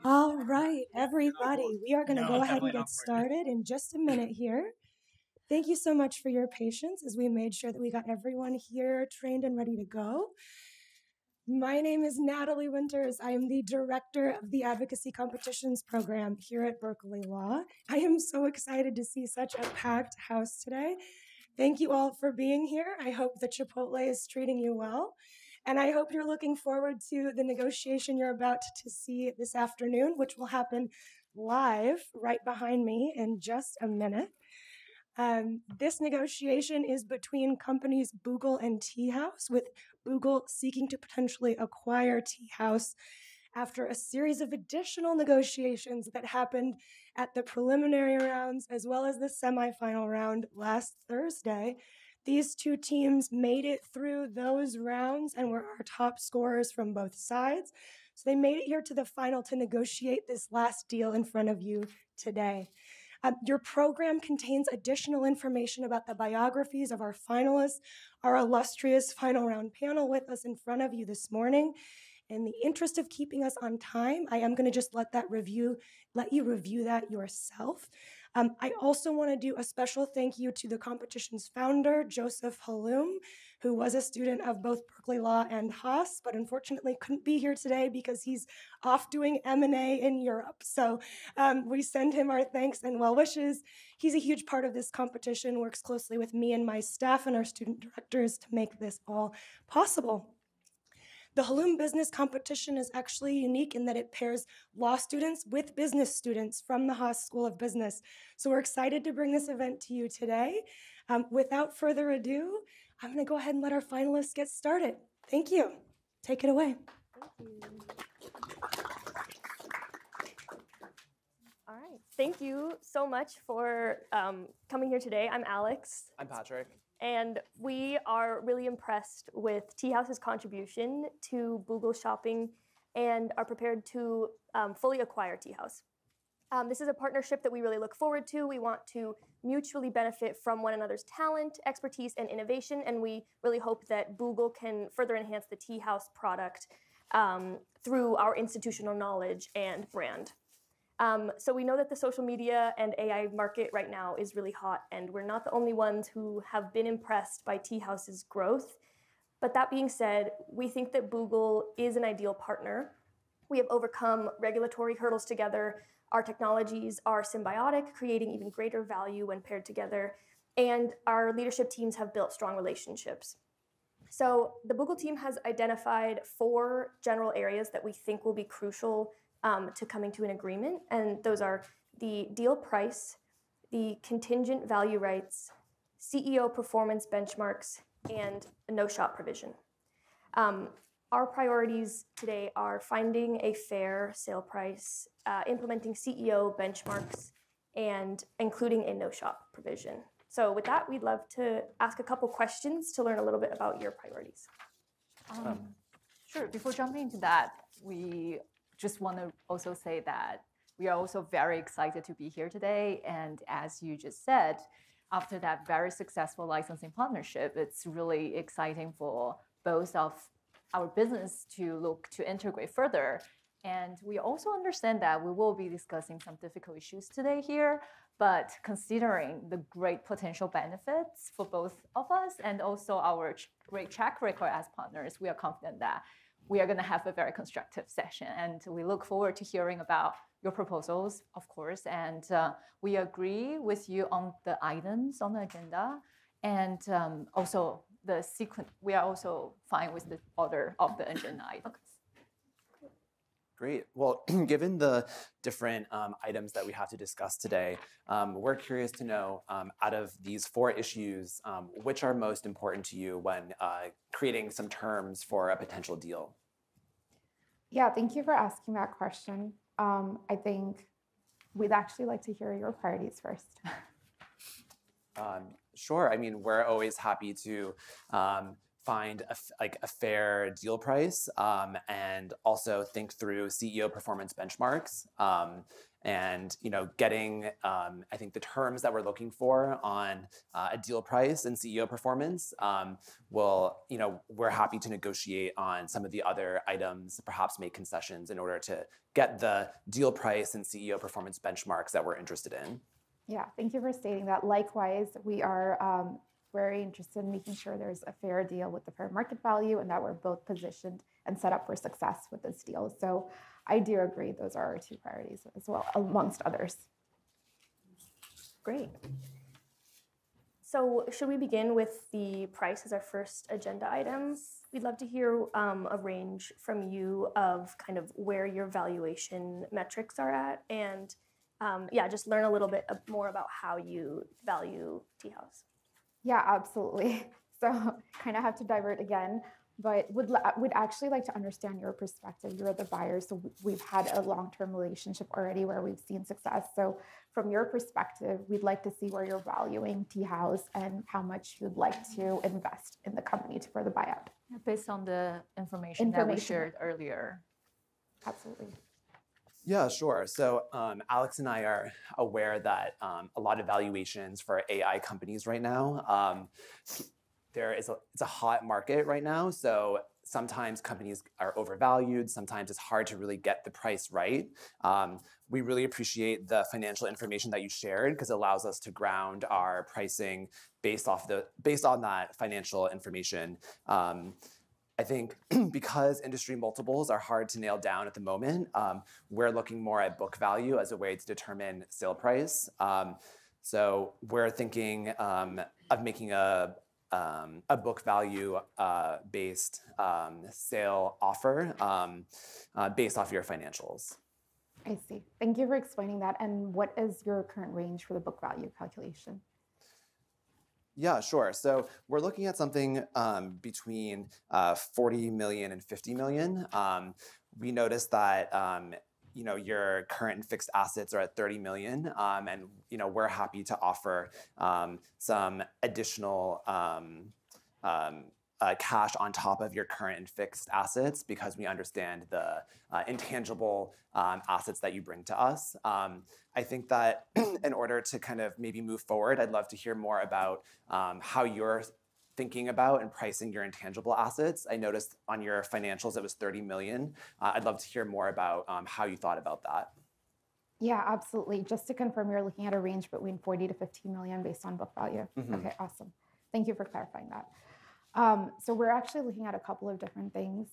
All right, everybody, we are going to go ahead and get started in just a minute here. Thank you so much for your patience as we made sure that we got everyone here trained and ready to go. My name is Natalie Winters. I am the director of the Advocacy Competitions program here at Berkeley Law. I am so excited to see such a packed house today. Thank you all for being here. I hope that Chipotle is treating you well. And I hope you're looking forward to the negotiation you're about to see this afternoon, which will happen live right behind me in just a minute. This negotiation is between companies Boogle and GPTeahouse, with Boogle seeking to potentially acquire GPTeahouse after a series of additional negotiations that happened at the preliminary rounds as well as the semifinal round last Thursday. These two teams made it through those rounds and were our top scorers from both sides. So they made it here to the final to negotiate this last deal in front of you today. Your program contains additional information about the biographies of our finalists, our illustrious final round panel with us in front of you this morning. In the interest of keeping us on time, I am going to just let you review that yourself. I also want to do a special thank you to the competition's founder, Joseph Halloum, who was a student of both Berkeley Law and Haas, but unfortunately couldn't be here today because he's off doing M&A in Europe. So we send him our thanks and well wishes. He's a huge part of this competition, works closely with me and my staff and our student directors to make this all possible. The Halloum Business Competition is actually unique in that it pairs law students with business students from the Haas School of Business. So we're excited to bring this event to you today. Without further ado, I'm going to go ahead and let our finalists get started. Thank you. Take it away. Thank you. All right. Thank you so much for coming here today. I'm Alex. I'm Patrick. And we are really impressed with GPTeahouse's contribution to Boogle shopping and are prepared to fully acquire GPTeahouse. This is a partnership that we really look forward to. We want to mutually benefit from one another's talent, expertise, and innovation, and we really hope that Boogle can further enhance the GPTeahouse product through our institutional knowledge and brand. So we know that the social media and AI market right now is really hot, and we're not the only ones who have been impressed by GPTeahouse's growth. But that being said, we think that Boogle is an ideal partner. We have overcome regulatory hurdles together. Our technologies are symbiotic, creating even greater value when paired together, and our leadership teams have built strong relationships. So the Boogle team has identified 4 general areas that we think will be crucial to coming to an agreement, and those are the deal price, the contingent value rights, CEO performance benchmarks, and a no-shop provision. Our priorities today are finding a fair sale price, implementing CEO benchmarks, and including a no-shop provision. So with that, we'd love to ask a couple questions to learn a little bit about your priorities. Sure. Before jumping into that, we just want to also say that we are also very excited to be here today. And as you just said, after that very successful licensing partnership, it's really exciting for both of our business to look to integrate further. And we also understand that we will be discussing some difficult issues today here, but considering the great potential benefits for both of us and also our great track record as partners, we are confident that we are going to have a very constructive session, and we look forward to hearing about your proposals, of course, and we agree with you on the items on the agenda, and also the sequence. We are also fine with the order of the agenda items. Great. Well, given the different items that we have to discuss today, we're curious to know, out of these 4 issues, which are most important to you when creating some terms for a potential deal? Yeah, thank you for asking that question. I think we'd actually like to hear your priorities first. Sure. I mean, we're always happy to find a fair deal price, and also think through CEO performance benchmarks. and getting I think the terms that we're looking for on a deal price and CEO performance we're happy to negotiate on some of the other items, perhaps make concessions in order to get the deal price and CEO performance benchmarks that we're interested in. Yeah, thank you for stating that. Likewise, we are very interested in making sure there's a fair deal with the fair market value and that we're both positioned and set up for success with this deal. So I do agree those are our two priorities as well, amongst others. Great. So should we begin with the price as our first agenda item? We'd love to hear a range from you of kind of where your valuation metrics are at, and just learn a little bit more about how you value Teahouse. Yeah, absolutely. So kind of have to divert again, but would actually like to understand your perspective. You're the buyer, so we've had a long-term relationship already where we've seen success. So from your perspective, we'd like to see where you're valuing Teahouse and how much you'd like to invest in the company for the buyout. Based on the information that we shared earlier. Absolutely. Yeah, sure. So Alex and I are aware that a lot of valuations for AI companies right now, it's a hot market right now. So sometimes companies are overvalued. Sometimes it's hard to really get the price right. We really appreciate the financial information that you shared because it allows us to ground our pricing based on that financial information. I think because industry multiples are hard to nail down at the moment, we're looking more at book value as a way to determine sale price. So we're thinking of making a book value based sale offer based off your financials. I see. Thank you for explaining that. And what is your current range for the book value calculation? Yeah, sure. So we're looking at something between 40 million and 50 million. We noticed that your current and fixed assets are at 30 million, and we're happy to offer some additional cash on top of your current and fixed assets because we understand the intangible assets that you bring to us. I think that in order to kind of maybe move forward, I'd love to hear more about how you're thinking about and pricing your intangible assets. I noticed on your financials it was 30 million. I'd love to hear more about how you thought about that. Yeah, absolutely. Just to confirm, you're looking at a range between 40 to 15 million based on book value. Mm-hmm. Okay, awesome. Thank you for clarifying that. So we're actually looking at a couple of different things.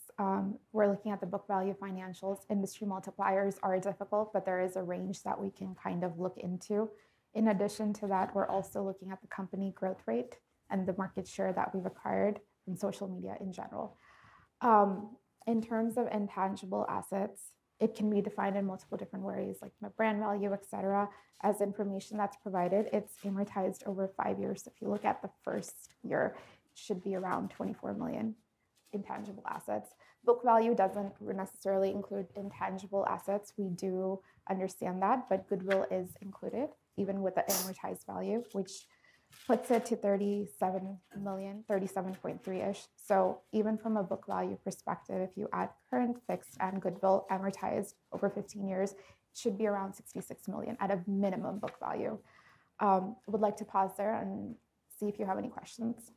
We're looking at the book value financials. Industry multipliers are difficult, but there is a range that we can kind of look into. In addition to that, we're also looking at the company growth rate and the market share that we've acquired from social media in general. In terms of intangible assets, it can be defined in multiple different ways, like brand value, et cetera. As information that's provided, it's amortized over 5 years. If you look at the first year, should be around 24 million intangible assets. Book value doesn't necessarily include intangible assets. We do understand that, but goodwill is included, even with the amortized value, which puts it to 37 million, 37.3-ish. So even from a book value perspective, if you add current, fixed, and goodwill amortized over 15 years, it should be around 66 million at a minimum book value. Would like to pause there and see if you have any questions.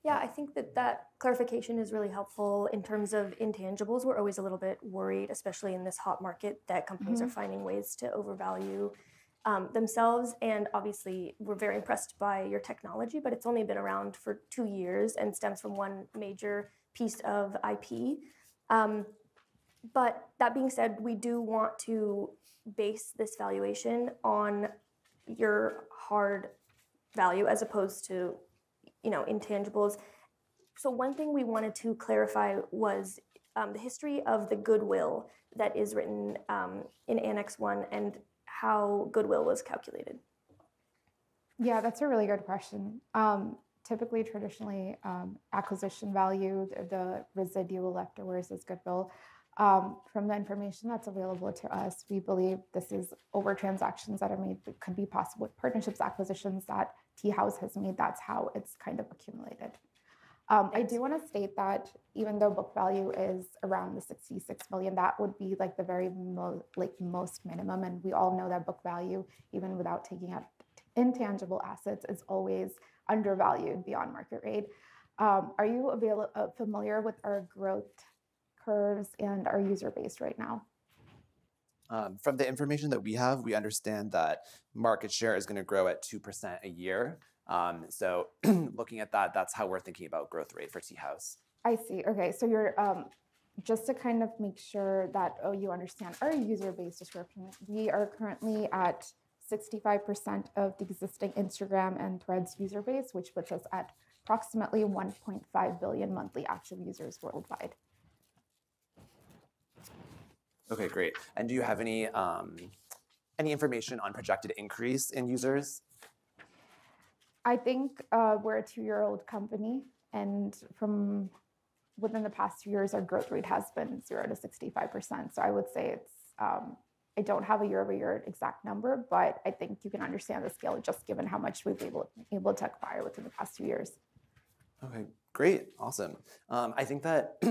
Yeah, I think that clarification is really helpful in terms of intangibles. We're always a little bit worried, especially in this hot market, that companies are finding ways to overvalue themselves. And obviously, we're very impressed by your technology, but it's only been around for 2 years and stems from one major piece of IP. But that being said, we do want to base this valuation on your hard value as opposed to intangibles. So one thing we wanted to clarify was the history of the goodwill that is written in Annex 1 and how goodwill was calculated. Yeah, that's a really good question. Typically, traditionally, acquisition value, the residual leftovers is goodwill. From the information that's available to us, we believe this is over transactions that are made that could be possible with partnerships, acquisitions that Teahouse has made. That's how it's kind of accumulated. I do want to state that even though book value is around the 66 million, that would be like the very most minimum. And we all know that book value, even without taking out intangible assets, is always undervalued beyond market rate. Are you familiar with our growth curves and our user base right now? From the information that we have, we understand that market share is going to grow at 2% a year. So looking at that, that's how we're thinking about growth rate for Teahouse. I see. Okay, so you're just to kind of make sure that you understand our user base description. We are currently at 65% of the existing Instagram and Threads user base, which puts us at approximately 1.5 billion monthly active users worldwide. Okay, great. And do you have any information on projected increase in users? I think we're a 2-year-old company, and from within the past 2 years, our growth rate has been 0 to 65%. So I would say it's, I don't have a year-over-year exact number, but I think you can understand the scale just given how much we've been able to acquire within the past 2 years. Okay, great, awesome. I think that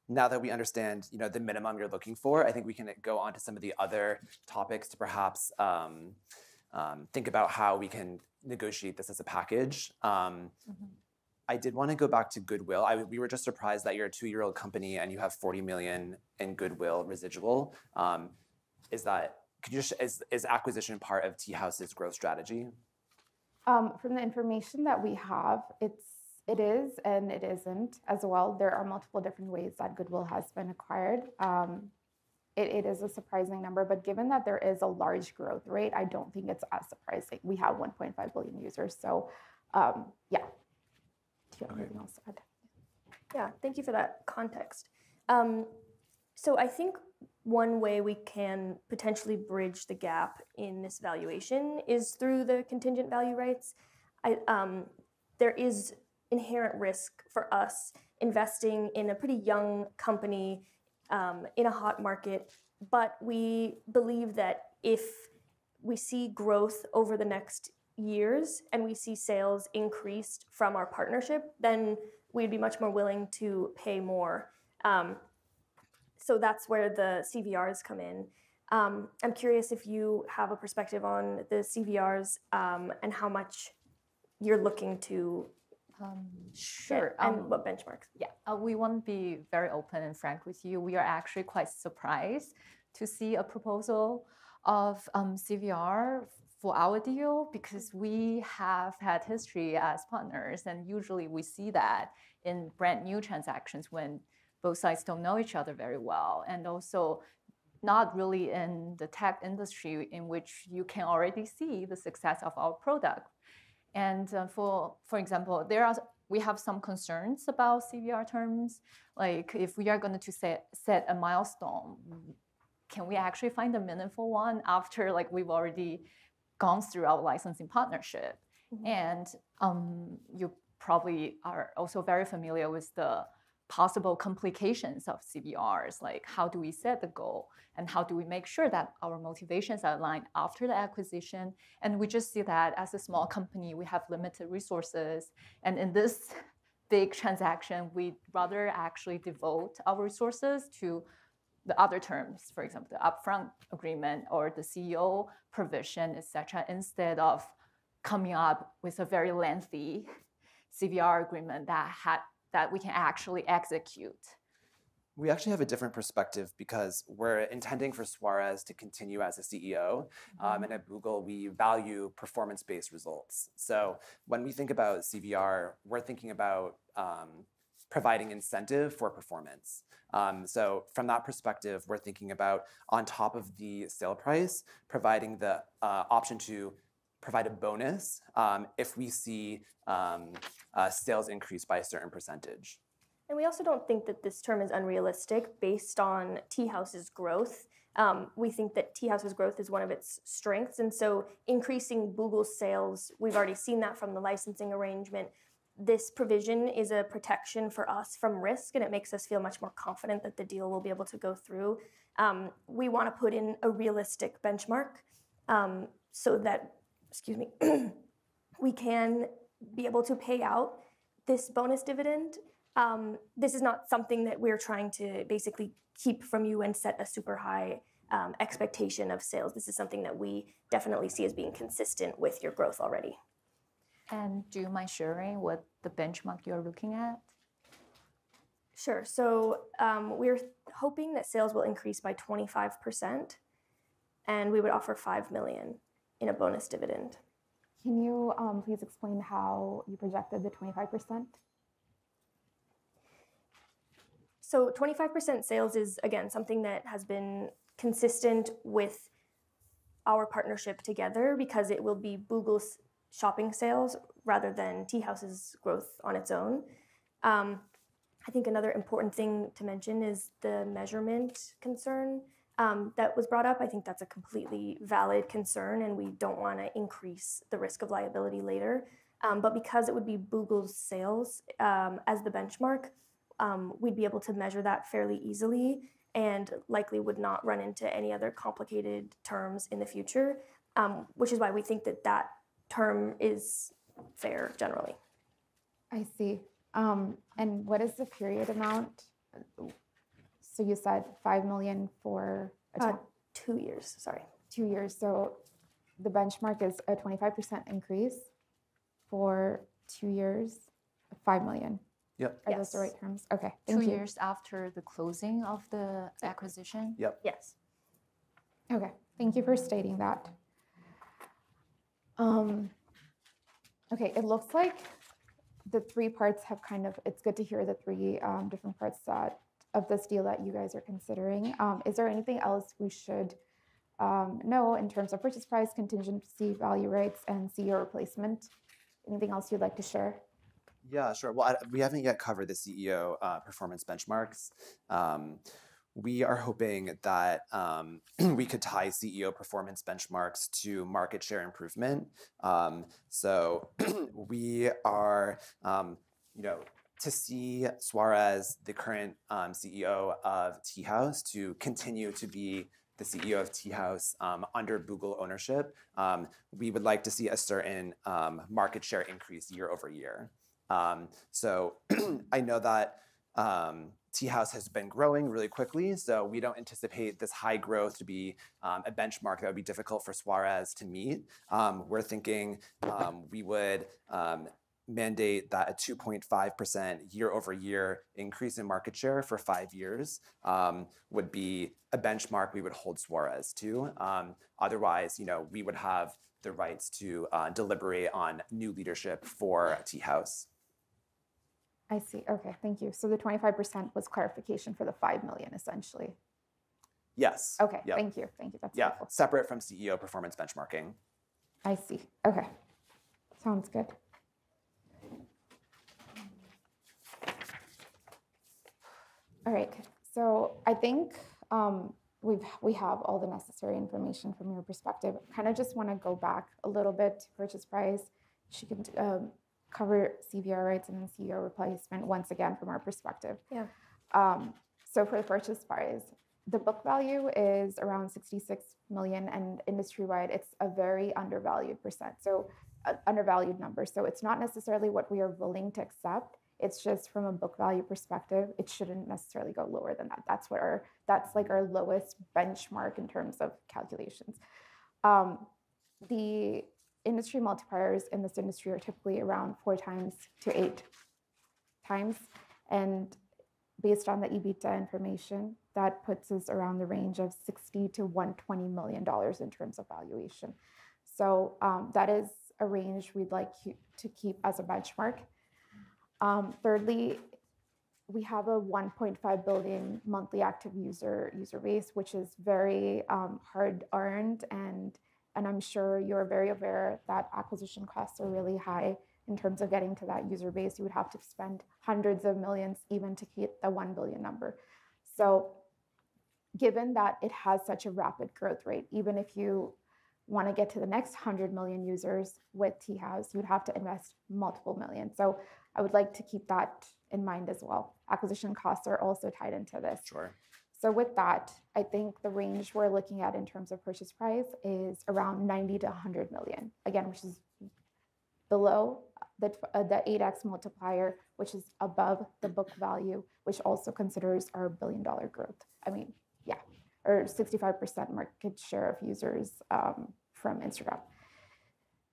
now that we understand, the minimum you're looking for, I think we can go on to some of the other topics to perhaps think about how we can negotiate this as a package. I did want to go back to goodwill. We were just surprised that you're a 2-year-old company and you have 40 million in goodwill residual. Is acquisition part of Teahouse's growth strategy? From the information that we have, it is and it isn't as well. There are multiple different ways that goodwill has been acquired. It is a surprising number, but given that there is a large growth rate, I don't think it's as surprising. We have 1.5 billion users, so yeah. Do you have anything else to add? Yeah, thank you for that context. So I think one way we can potentially bridge the gap in this valuation is through the contingent value rights. There is inherent risk for us investing in a pretty young company in a hot market, but we believe that if we see growth over the next years and we see sales increased from our partnership, then we'd be much more willing to pay more. So that's where the CVRs come in. I'm curious if you have a perspective on the CVRs and how much you're looking to Sure. and what benchmarks? Yeah, we want to be very open and frank with you. We are actually quite surprised to see a proposal of CVR for our deal because we have had history as partners, and usually we see that in brand new transactions when both sides don't know each other very well, and also not really in the tech industry in which you can already see the success of our product. And for example, we have some concerns about CVR terms. Like if we are going to set a milestone, can we actually find a meaningful one after we've already gone through our licensing partnership? Mm-hmm. And you probably are also very familiar with the possible complications of CVRs, like how do we set the goal and how do we make sure that our motivations are aligned after the acquisition. And we just see that as a small company, we have limited resources. And in this big transaction, we'd rather actually devote our resources to the other terms, for example, the upfront agreement or the CEO provision, et cetera, instead of coming up with a very lengthy CVR agreement that we can actually execute. We actually have a different perspective because we're intending for Suarez to continue as a CEO. Mm-hmm. And at Boogle, we value performance-based results. So when we think about CVR, we're thinking about providing incentive for performance. So from that perspective, we're thinking about, on top of the sale price, providing the option to provide a bonus if we see sales increase by a certain percentage. And we also don't think that this term is unrealistic based on Teahouse's growth. We think that Teahouse's growth is one of its strengths. And so increasing Boogle's sales, we've already seen that from the licensing arrangement. This provision is a protection for us from risk, and it makes us feel much more confident that the deal will be able to go through. We want to put in a realistic benchmark so that, we can be able to pay out this bonus dividend, this is not something that we're trying to basically keep from you and set a super high expectation of sales. This is something that we definitely see as being consistent with your growth already. And do you mind sharing what the benchmark you're looking at? Sure. So we're hoping that sales will increase by 25%, and we would offer $5 million in a bonus dividend. Can you please explain how you projected the 25%? So 25% sales is, again, something that has been consistent with our partnership together because it will be Boogle's shopping sales rather than Teahouse's growth on its own. I think another important thing to mention is the measurement concern that was brought up. I think that's a completely valid concern, and we don't want to increase the risk of liability later. But because it would be Boogle's sales as the benchmark, we'd be able to measure that fairly easily and likely would not run into any other complicated terms in the future, which is why we think that that term is fair generally. I see. And what is the period amount? So you said $5 million for 2 years, sorry. 2 years. So the benchmark is a 25% increase for 2 years, $5 million. Yep. Are those the right terms? Okay. Thank 2 you. years after the closing of the acquisition? Yep. Yes. Okay. Thank you for stating that. Okay. It looks like the three parts have kind of, it's good to hear the three different parts of this deal that you guys are considering. Is there anything else we should know in terms of purchase price, contingency, value rates, and CEO replacement? Anything else you'd like to share? Yeah, sure. Well, we haven't yet covered the CEO performance benchmarks. We are hoping that we could tie CEO performance benchmarks to market share improvement. So we are, to see Suarez, the current CEO of Teahouse, to continue to be the CEO of Teahouse under Boogle ownership, we would like to see a certain market share increase year over year. So I know that Teahouse has been growing really quickly, so we don't anticipate this high growth to be a benchmark that would be difficult for Suarez to meet. We're thinking we would mandate that a 2.5% year over year increase in market share for 5 years would be a benchmark we would hold Suarez to. Otherwise, we would have the rights to deliberate on new leadership for Teahouse. I see. Okay, thank you. So the 25% was clarification for the $5 million, essentially. Yes. Okay, Yep. Thank you. Thank you. That's Yeah, helpful. separate from CEO performance benchmarking. I see. Okay, sounds good. All right. So I think we have all the necessary information from your perspective. Kind of just want to go back a little bit to purchase price. She can cover CVR rights and then CEO replacement once again from our perspective. Yeah. So for the purchase price, the book value is around 66 million, and industry-wide, it's a very undervalued undervalued number. So it's not necessarily what we are willing to accept. It's just from a book value perspective, it shouldn't necessarily go lower than that. That's like our lowest benchmark in terms of calculations. The industry multipliers in this industry are typically around 4 times to 8 times. And based on the EBITDA information, that puts us around the range of $60 to $120 million in terms of valuation. So that is a range we'd like to keep as a benchmark. Thirdly, we have a 1.5 billion monthly active user base, which is very hard earned, and I'm sure you're very aware that acquisition costs are really high in terms of getting to that user base. You would have to spend hundreds of millions even to hit the 1 billion number. So given that it has such a rapid growth rate, even if you want to get to the next 100 million users with Teahouse, you'd have to invest multiple millions. So I would like to keep that in mind as well. Acquisition costs are also tied into this. Sure. So with that, I think the range we're looking at in terms of purchase price is around 90 to 100 million, again, which is below the 8x multiplier, which is above the book value, which also considers our $1 billion growth. I mean, yeah, or 65% market share of users from Instagram.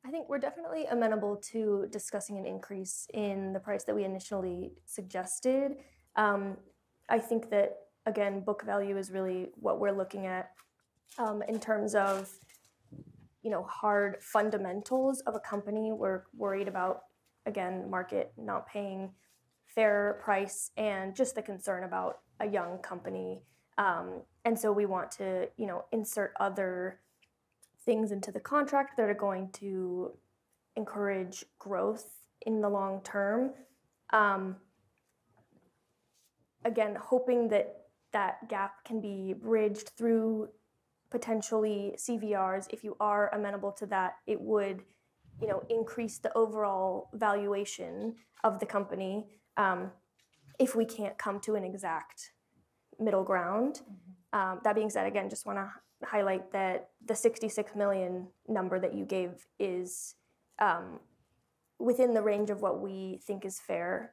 I think we're definitely amenable to discussing an increase in the price that we initially suggested. I think that, again, book value is really what we're looking at in terms of, hard fundamentals of a company. We're worried about, again, market not paying fair price and just the concern about a young company. And so we want to, insert other things into the contract that are going to encourage growth in the long term. Again, hoping that that gap can be bridged through potentially CVRs. If you are amenable to that, it would, increase the overall valuation of the company if we can't come to an exact middle ground. That being said, again, just want to highlight that the 66 million number that you gave is within the range of what we think is fair.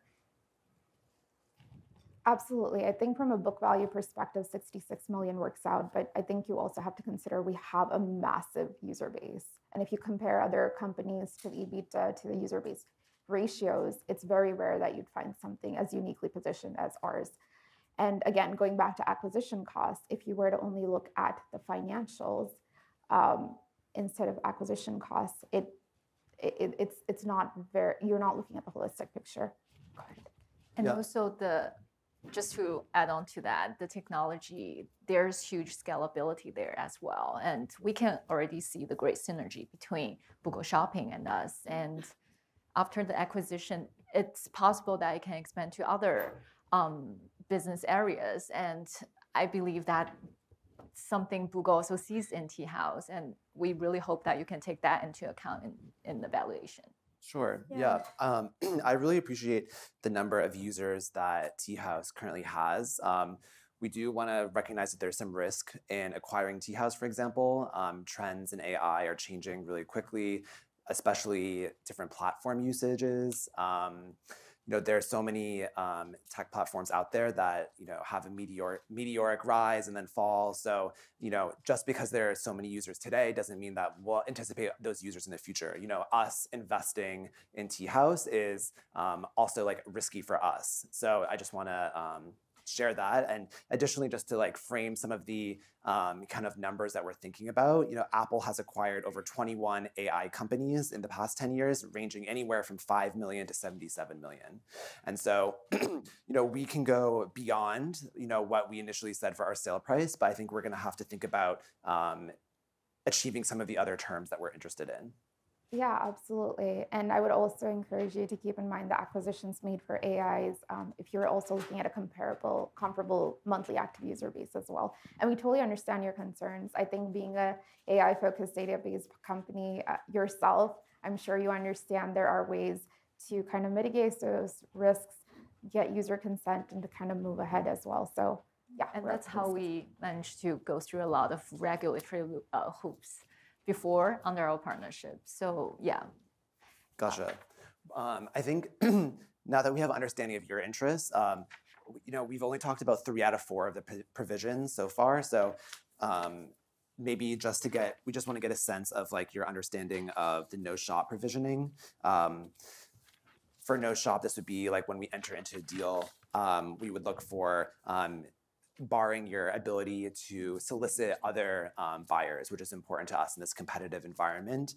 Absolutely. I think from a book value perspective, 66 million works out, but I think you also have to consider we have a massive user base. And if you compare other companies to the EBITDA, to the user base ratios, it's very rare that you'd find something as uniquely positioned as ours. And again, going back to acquisition costs, if you were to only look at the financials instead of acquisition costs, it's not very, you're not looking at the holistic picture. Go ahead. And also just to add on to that, the technology, there's huge scalability there as well. And we can already see the great synergy between Boogle Shopping and us. And after the acquisition, it's possible that it can expand to other business areas. And I believe that something Boogle also sees in Teahouse. And we really hope that you can take that into account in the valuation. Sure. Yeah. I really appreciate the number of users that Teahouse currently has. We do want to recognize that there's some risk in acquiring Teahouse, for example. Trends in AI are changing really quickly, especially different platform usages. There are so many tech platforms out there that have a meteoric rise and then fall. So just because there are so many users today doesn't mean that we'll anticipate those users in the future. Us investing in Teahouse is also risky for us. So I just want to share that. And additionally, just to frame some of the kind of numbers that we're thinking about, Apple has acquired over 21 AI companies in the past 10 years, ranging anywhere from 5 million to 77 million. And so, we can go beyond, what we initially said for our sale price, but I think we're going to have to think about achieving some of the other terms that we're interested in. Yeah, absolutely. And I would also encourage you to keep in mind the acquisitions made for AIs if you're also looking at a comparable monthly active user base as well. And we totally understand your concerns. I think being a AI-focused database company yourself, I'm sure you understand there are ways to kind of mitigate those risks, get user consent, and to kind of move ahead as well. So yeah. And that's how we managed to go through a lot of regulatory hoops before under our partnership. So yeah. Gotcha. I think now that we have understanding of your interests, we've only talked about 3 out of 4 of the provisions so far. So maybe we just want to get a sense of your understanding of the no shop provisioning. For no shop, this would be when we enter into a deal, we would look for barring your ability to solicit other buyers, which is important to us in this competitive environment.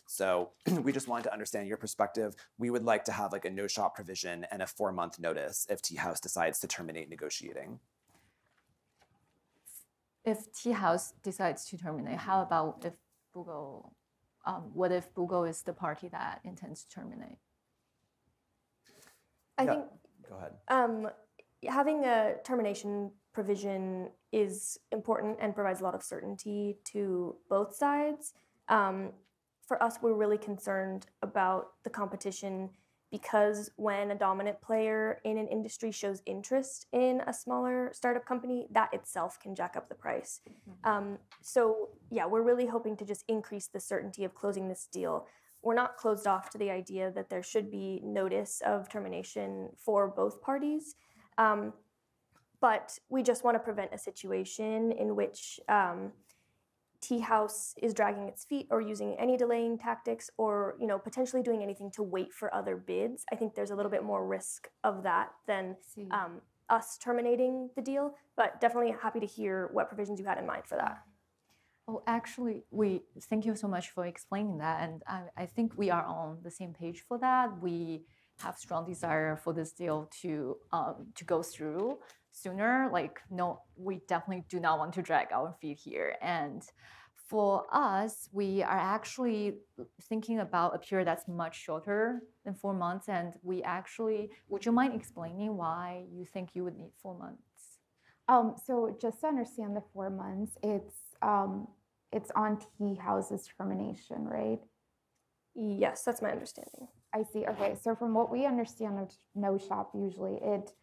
So we just wanted to understand your perspective. We would like to have a no shop provision and a 4-month notice if Teahouse decides to terminate negotiating. If Teahouse decides to terminate, how about if Boogle, what if Boogle is the party that intends to terminate? I think, go ahead. Having a termination provision is important and provides a lot of certainty to both sides. For us, we're really concerned about the competition because when a dominant player in an industry shows interest in a smaller startup company, that itself can jack up the price. So yeah, we're really hoping to just increase the certainty of closing this deal. we're not closed off to the idea that there should be notice of termination for both parties. But we just want to prevent a situation in which Teahouse is dragging its feet or using any delaying tactics or potentially doing anything to wait for other bids. I think there's a little bit more risk of that than us terminating the deal, but definitely happy to hear what provisions you had in mind for that. Oh, actually, thank you so much for explaining that, and I think we are on the same page for that. We have strong desire for this deal to go through sooner. No, we definitely do not want to drag our feet here. And for us, we are actually thinking about a period that's much shorter than 4 months. And would you mind explaining why you think you would need 4 months? So just to understand the 4 months, it's on Teahouse's termination, right? Yes, that's my understanding. I see. Okay, so from what we understand of no shop, usually it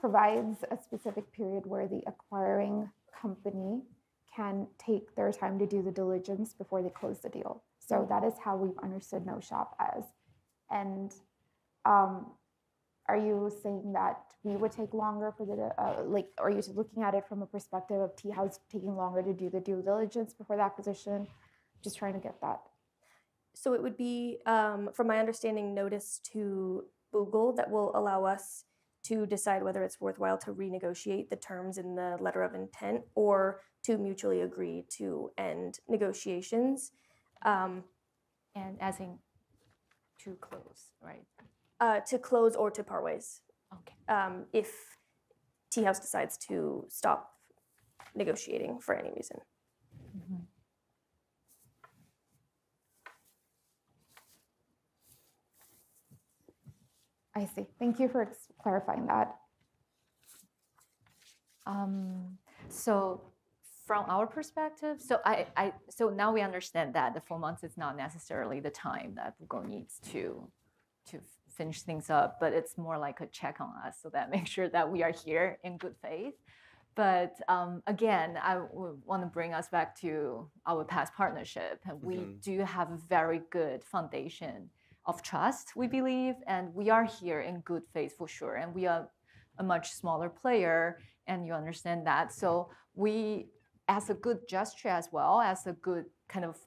provides a specific period where the acquiring company can take their time to do the diligence before they close the deal. So that is how we've understood no shop as. And are you saying that we would take longer for are you looking at it from a perspective of Teahouse taking longer to do the due diligence before the acquisition? Just trying to get that. So it would be, from my understanding, notice to Boogle that will allow us to decide whether it's worthwhile to renegotiate the terms in the letter of intent or to mutually agree to end negotiations. And as in to close, right? To close or to part ways. Okay. If Teahouse decides to stop negotiating for any reason. Mm-hmm. I see. Thank you for clarifying that. So from our perspective, so now we understand that the 4 months is not necessarily the time that Google needs to finish things up, but it's more like a check on us so that make sure that we are here in good faith. But again, I want to bring us back to our past partnership. We do have a very good foundation of trust, we believe, and we are here in good faith for sure. And we are a much smaller player, and you understand that. So we, as a good gesture as well, as a good kind of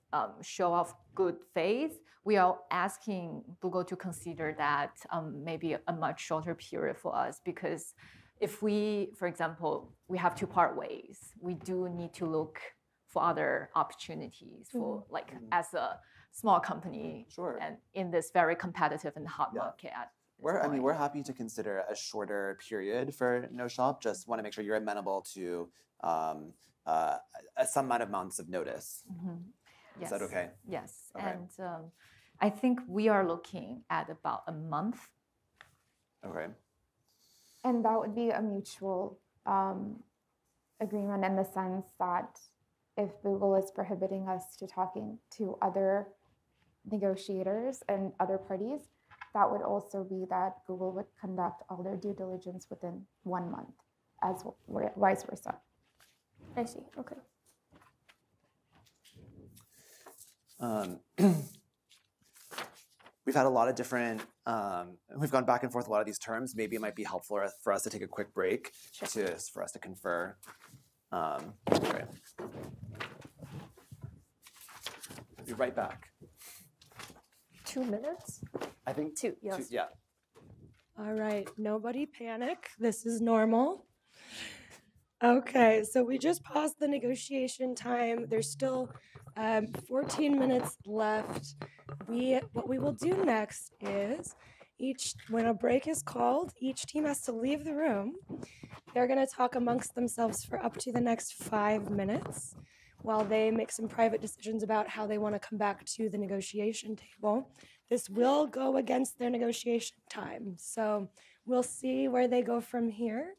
show of good faith, we are asking Google to consider that maybe a much shorter period for us, because if we, for example, we have to part ways, we do need to look for other opportunities for as a small company, Sure. And in this very competitive and hot market. We're happy to consider a shorter period for no shop. Just want to make sure you're amenable to some amount of months of notice. Yes. Is that okay? Yes. Okay. And I think we are looking at about a month. Okay. And that would be a mutual agreement in the sense that if Boogle is prohibiting us to talking to other negotiators and other parties, that would also be that Google would conduct all their due diligence within 1 month, as vice versa. I see. Okay. We've had a lot of different, we've gone back and forth a lot of these terms. Maybe it might be helpful for us to take a quick break for us to confer. Right. I'll be right back. 2 minutes? I think 2, yes. Yeah. All right, nobody panic. This is normal. Okay, so we just paused the negotiation time. There's still 14 minutes left. What we will do next is when a break is called, each team has to leave the room. They're going to talk amongst themselves for up to the next 5 minutes while they make some private decisions about how they want to come back to the negotiation table. This will go against their negotiation time, so we'll see where they go from here.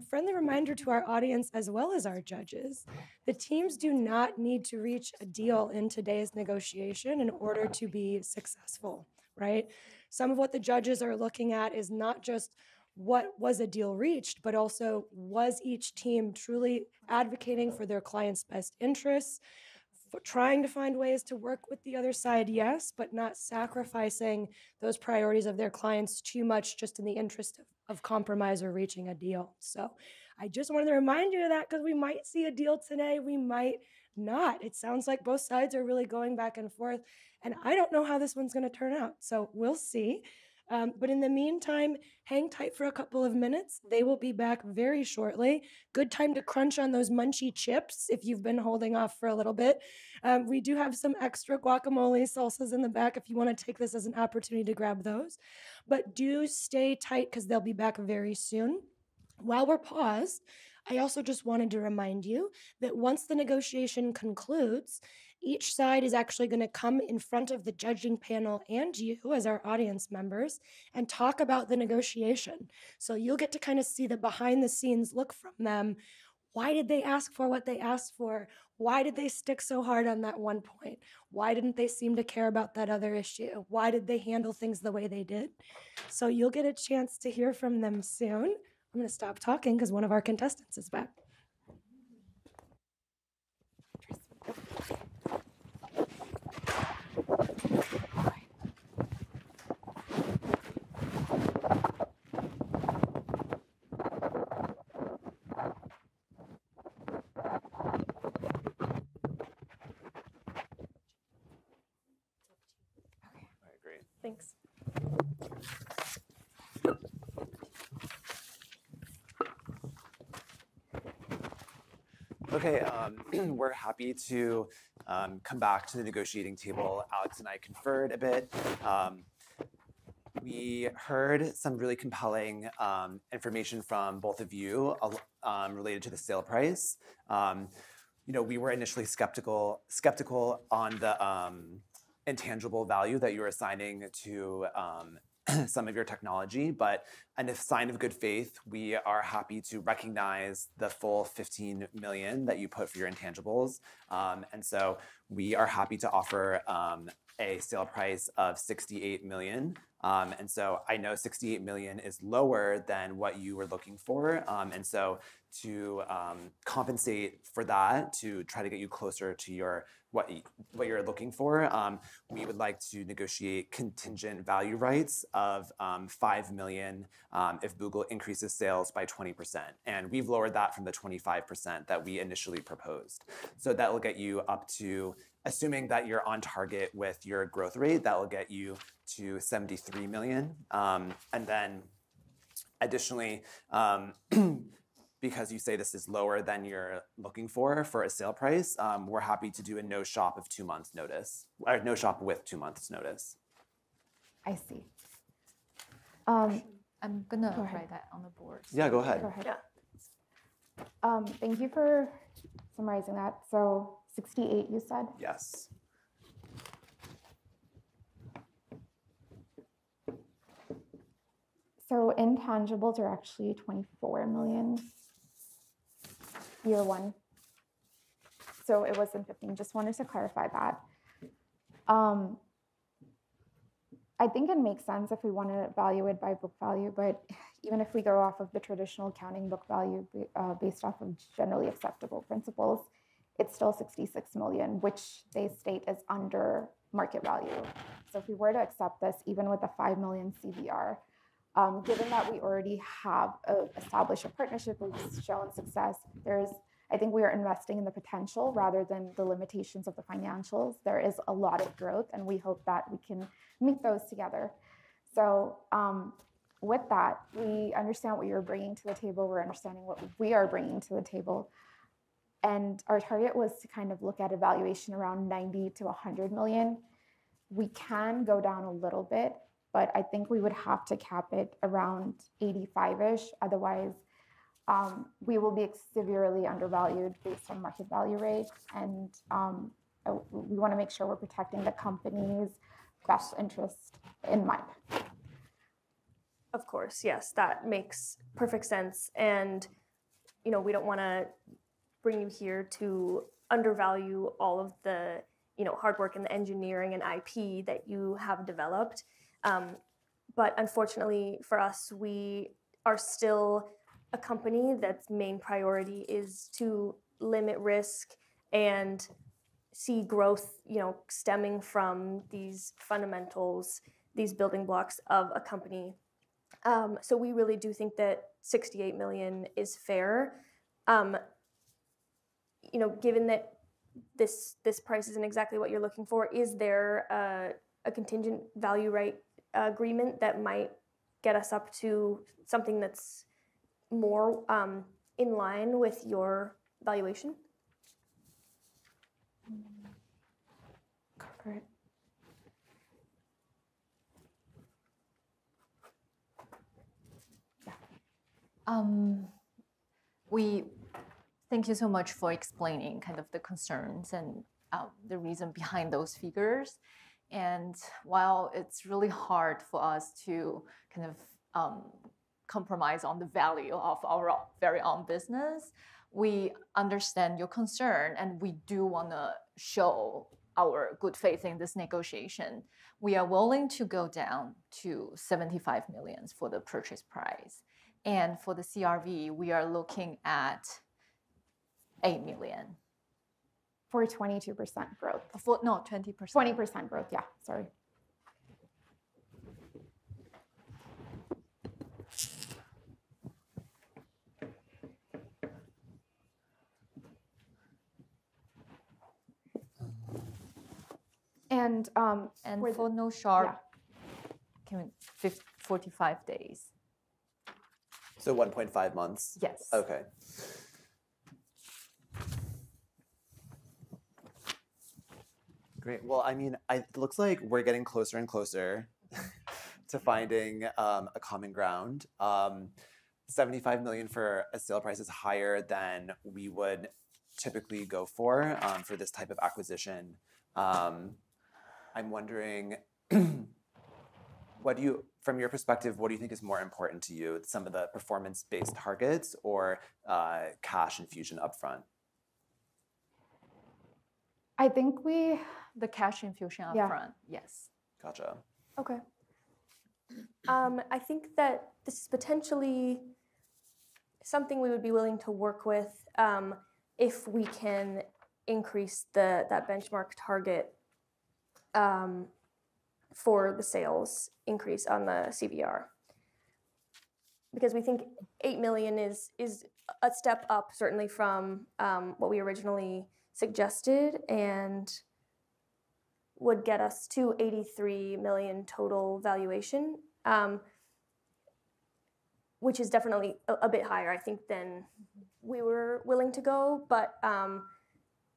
Friendly reminder to our audience as well as our judges, the teams do not need to reach a deal in today's negotiation in order to be successful, right? Some of what the judges are looking at is not just what was a deal reached, but also was each team truly advocating for their client's best interests, trying to find ways to work with the other side, yes, but not sacrificing those priorities of their clients too much just in the interest of compromise or reaching a deal. So I just wanted to remind you of that because we might see a deal today, we might not. It sounds like both sides are really going back and forth, and I don't know how this one's going to turn out. So we'll see. But in the meantime, hang tight for a couple of minutes. They will be back very shortly. Good time to crunch on those munchy chips if you've been holding off for a little bit. We do have some extra guacamole salsas in the back if you want to take this as an opportunity to grab those. But do stay tight because they'll be back very soon. While we're paused, I also just wanted to remind you that once the negotiation concludes, each side is actually going to come in front of the judging panel and you as our audience members and talk about the negotiation. So you'll get to kind of see the behind the scenes look from them. Why did they ask for what they asked for? Why did they stick so hard on that one point? Why didn't they seem to care about that other issue? Why did they handle things the way they did? So you'll get a chance to hear from them soon. I'm going to stop talking because one of our contestants is back. Thanks. Okay, we're happy to come back to the negotiating table. Alex and I conferred a bit. We heard some really compelling information from both of you related to the sale price. We were initially skeptical on the intangible value that you were assigning to some of your technology, but in a sign of good faith, we are happy to recognize the full 15 million that you put for your intangibles. And so we are happy to offer a sale price of 68 million. And so I know 68 million is lower than what you were looking for. And so to compensate for that, to try to get you closer to what you're looking for, we would like to negotiate contingent value rights of 5 million if Boogle increases sales by 20%. And we've lowered that from the 25% that we initially proposed. So that will get you up to, assuming that you're on target with your growth rate, that will get you to 73 million. And then additionally, because you say this is lower than you're looking for a sale price, we're happy to do a no shop of 2 months notice, or no shop with 2 months notice. I see. I'm gonna write that on the board. Yeah, go ahead. Go ahead. Yeah. Thank you for summarizing that. So 68, you said? Yes. So intangibles are actually 24 million year one. So it wasn't 15. Just wanted to clarify that. I think it makes sense if we want to value it by book value, but even if we go off of the traditional accounting book value based off of generally acceptable principles, it's still 66 million, which they state is under market value. So if we were to accept this, even with a 5 million CVR, given that we already have established a partnership, we've shown success, I think we are investing in the potential rather than the limitations of the financials. There is a lot of growth, and we hope that we can meet those together. So with that, we understand what you're bringing to the table. We're understanding what we are bringing to the table. And our target was to kind of look at a valuation around 90 to 100 million. We can go down a little bit, but I think we would have to cap it around 85-ish. Otherwise, we will be severely undervalued based on market value rate. And we want to make sure we're protecting the company's best interest in mind. Of course, yes, that makes perfect sense. And, we don't want to bring you here to undervalue all of the, hard work and the engineering and IP that you have developed. But unfortunately for us, we are still a company that's main priority is to limit risk and see growth, stemming from these fundamentals, these building blocks of a company. So we really do think that 68 million is fair. Given that this price isn't exactly what you're looking for, is there a contingent value right agreement that might get us up to something that's more in line with your valuation? Correct. We thank you so much for explaining kind of the concerns and the reason behind those figures. And while it's really hard for us to kind of compromise on the value of our very own business, we understand your concern, and we do want to show our good faith in this negotiation. We are willing to go down to 75 million for the purchase price. And for the CRV, we are looking at 8 million. For 22% growth. 20%. 20% growth, yeah, sorry. And for no sharp, 45 days. So 1.5 months? Yes. Okay. Great. Well, I mean, it looks like we're getting closer and closer to finding a common ground. 75 million for a sale price is higher than we would typically go for this type of acquisition. I'm wondering, from your perspective, what do you think is more important to you? Some of the performance-based targets or cash infusion upfront? I think the cash infusion upfront, yes. Gotcha. Okay. I think that this is potentially something we would be willing to work with if we can increase that benchmark target for the sales increase on the CVR. Because we think 8 million is a step up, certainly from what we originally suggested, and would get us to 83 million total valuation, which is definitely a bit higher, I think, than we were willing to go. But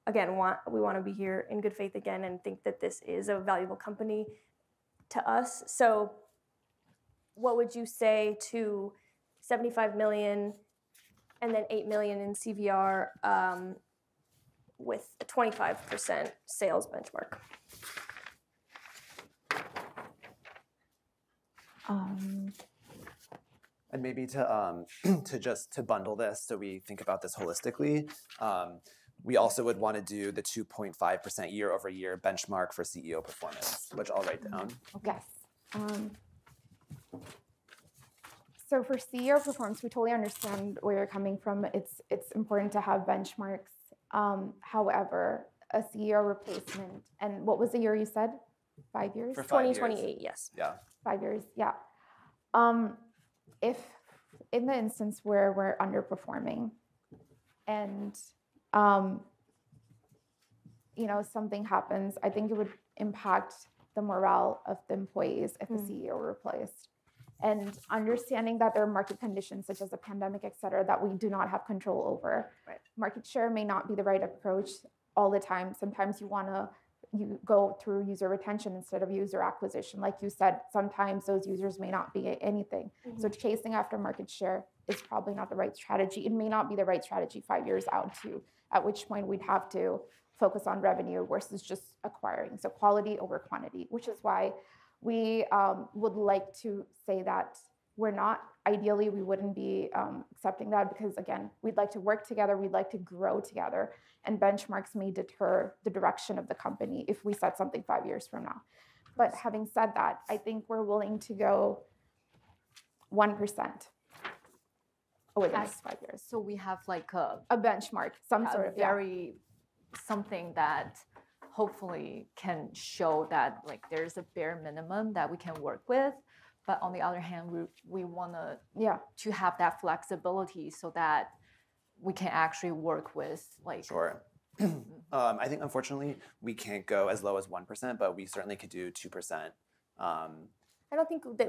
again, we want to be here in good faith again and think that this is a valuable company to us. So what would you say to 75 million and then 8 million in CVR with a 25% sales benchmark? And maybe to bundle this so we think about this holistically, we also would want to do the 2.5% year-over-year benchmark for CEO performance, which I'll write down. Yes. So for CEO performance, we totally understand where you're coming from. It's important to have benchmarks. However, a CEO replacement, and what was the year you said? 5 years? For 5 years. 2028, yes. Yeah. 5 years, yeah. If in the instance where we're underperforming and something happens, I think it would impact the morale of the employees if the CEO were replaced. And understanding that there are market conditions such as the pandemic, et cetera, that we do not have control over. Right. Market share may not be the right approach all the time. Sometimes you go through user retention instead of user acquisition. Like you said, sometimes those users may not be anything. Mm-hmm. So chasing after market share is probably not the right strategy. It may not be the right strategy 5 years out too, at which point we'd have to focus on revenue versus just acquiring. So quality over quantity, which is why we would like to say that ideally we wouldn't be accepting that, because again, we'd like to work together, we'd like to grow together, and benchmarks may deter the direction of the company if we set something 5 years from now. But having said that, I think we're willing to go 1% over the next 5 years. So we have like a benchmark, some sort of something that hopefully can show that like there's a bare minimum that we can work with. But on the other hand, we want to have that flexibility so that we can actually work with like. Sure. I think unfortunately we can't go as low as 1%, but we certainly could do 2%. I don't think that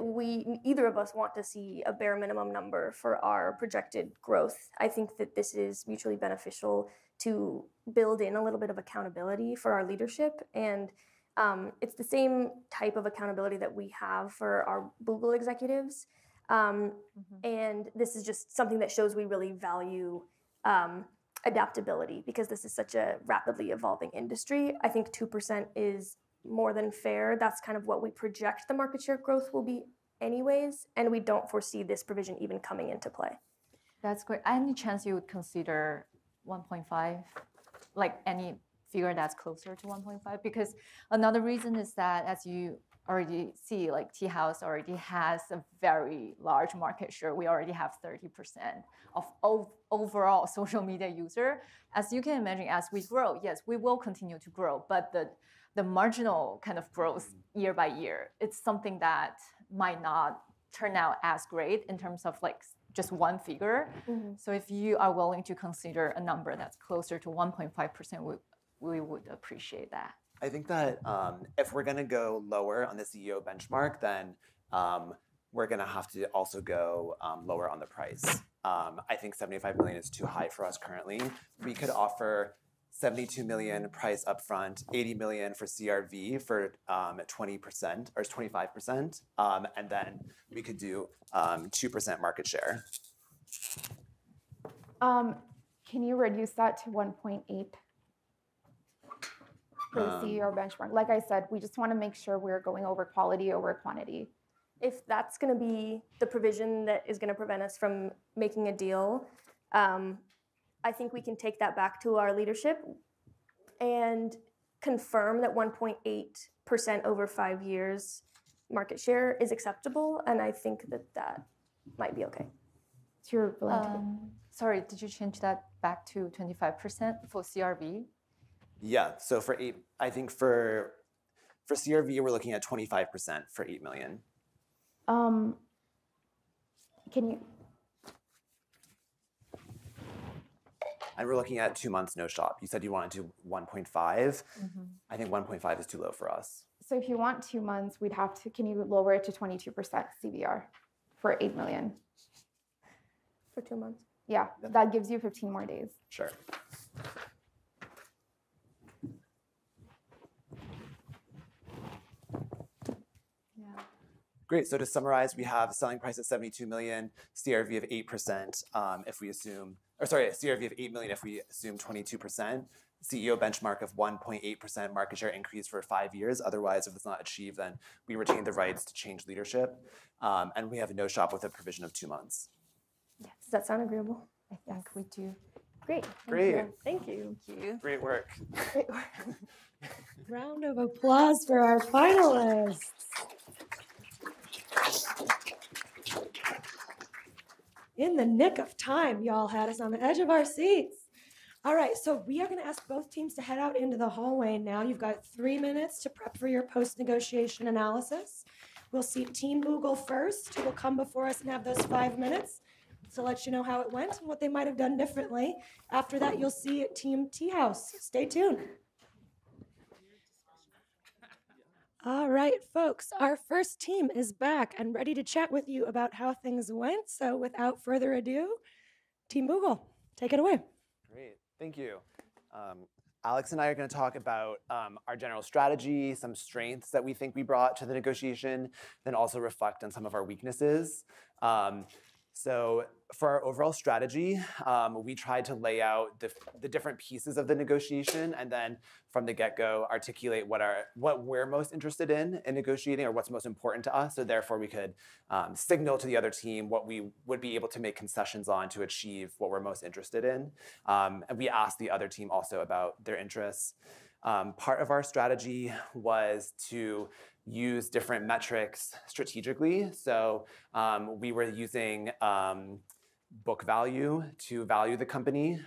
either of us want to see a bare minimum number for our projected growth. I think that this is mutually beneficial to build in a little bit of accountability for our leadership. And it's the same type of accountability that we have for our Boogle executives. And this is just something that shows we really value adaptability because this is such a rapidly evolving industry. I think 2% is more than fair. That's kind of what we project the market share growth will be anyways, and we don't foresee this provision even coming into play. That's great. Any chance you would consider 1.5, like any figure that's closer to 1.5? Because another reason is that, as you already see, like Teahouse already has a very large market share. We already have 30% of overall social media user. As you can imagine, as we grow, yes, we will continue to grow, but the marginal kind of growth year by year, it's something that might not turn out as great in terms of like just one figure. So if you are willing to consider a number that's closer to 1.5%, we would appreciate that. I think that if we're going to go lower on the CEO benchmark, then we're going to have to also go lower on the price. I think 75 million is too high for us currently. We could offer 72 million price upfront, 80 million for CRV for 20% or 25%, and then we could do 2% market share. Can you reduce that to 1.8 for the CEO benchmark? Like I said, we just want to make sure we're going over quality over quantity. If that's going to be the provision that is going to prevent us from making a deal, I think we can take that back to our leadership and confirm that 1.8% over 5 years market share is acceptable, and I think that might be okay. So you're willing to sorry, did you change that back to 25% for CRV? Yeah, so I think for CRV, we're looking at 25% for 8 million. Can you? And we're looking at 2 months no shop. You said you wanted to 1.5. I think 1.5 is too low for us. So if you want 2 months, we'd have to, can you lower it to 22% CVR for 8 million? For 2 months? Yeah, that gives you 15 more days. Sure. Great, so to summarize, we have a selling price at 72 million, CRV of 8% if we assume, or sorry, a CRV of 8 million if we assume 22%, CEO benchmark of 1.8% market share increase for 5 years. Otherwise, if it's not achieved, then we retain the rights to change leadership. And we have a no shop with a provision of 2 months. Yes. Does that sound agreeable? I think we do. Great. Great. Thank you. Thank you. Great work. Great work. Round of applause for our finalists. In the nick of time, y'all had us on the edge of our seats. All right, so we are going to ask both teams to head out into the hallway now. You've got 3 minutes to prep for your post-negotiation analysis. We'll see Team Boogle first, who will come before us and have those 5 minutes to let you know how it went and what they might have done differently. After that, you'll see Team Teahouse. Stay tuned. All right, folks, our first team is back and ready to chat with you about how things went. So without further ado, Team Boogle, take it away. Great, thank you. Alex and I are going to talk about our general strategy, some strengths that we think we brought to the negotiation, then also reflect on some of our weaknesses. So for our overall strategy, we tried to lay out the different pieces of the negotiation and then from the get-go articulate what we're most interested in negotiating or what's most important to us. So therefore we could signal to the other team what we would be able to make concessions on to achieve what we're most interested in. And we asked the other team also about their interests. Part of our strategy was to use different metrics strategically. So we were using book value to value the company,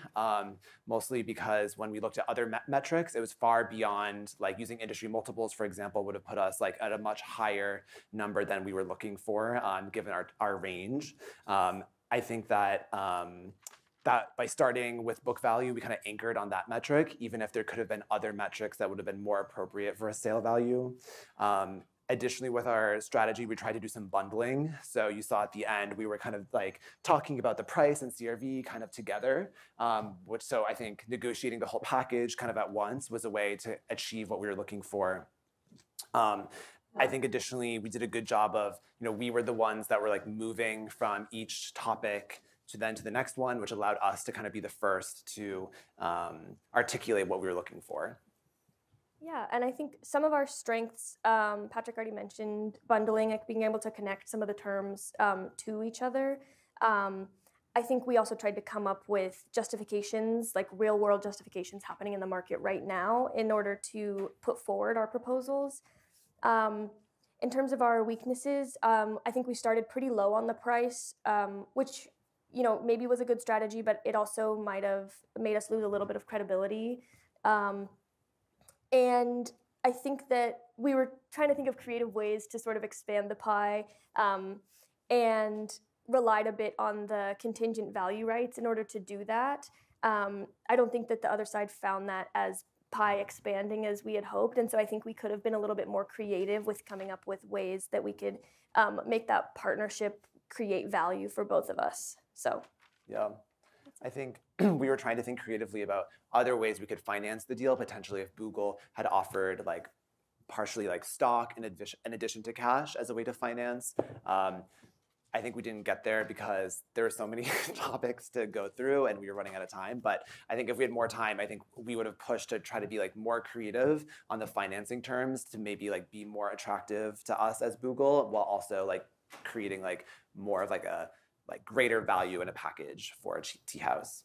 mostly because when we looked at other metrics, it was far beyond, like using industry multiples, for example, would have put us like at a much higher number than we were looking for, given our range. I think that that by starting with book value, we kind of anchored on that metric, even if there could have been other metrics that would have been more appropriate for a sale value. Additionally, with our strategy, we tried to do some bundling. So you saw at the end, we were kind of like talking about the price and CRV kind of together, so I think negotiating the whole package kind of at once was a way to achieve what we were looking for. I think additionally, we did a good job of, we were the ones that were like moving from each topic to the next one, which allowed us to kind of be the first to articulate what we were looking for. Yeah, and I think some of our strengths, Patrick already mentioned bundling, like being able to connect some of the terms to each other. I think we also tried to come up with justifications, like real world justifications happening in the market right now in order to put forward our proposals. In terms of our weaknesses, I think we started pretty low on the price, which maybe was a good strategy, but it also might have made us lose a little bit of credibility. And I think that we were trying to think of creative ways to sort of expand the pie, and relied a bit on the contingent value rights in order to do that. I don't think that the other side found that as pie expanding as we had hoped, and so I think we could have been a little bit more creative with coming up with ways that we could make that partnership create value for both of us. So yeah, I think we were trying to think creatively about other ways we could finance the deal, potentially if Boogle had offered like partially like stock in addition to cash as a way to finance. I think we didn't get there because there were so many topics to go through and we were running out of time. But I think if we had more time, I think we would have pushed to try to be like more creative on the financing terms to maybe like be more attractive to us as Boogle, while also like creating like more of like a greater value in a package for a tea house.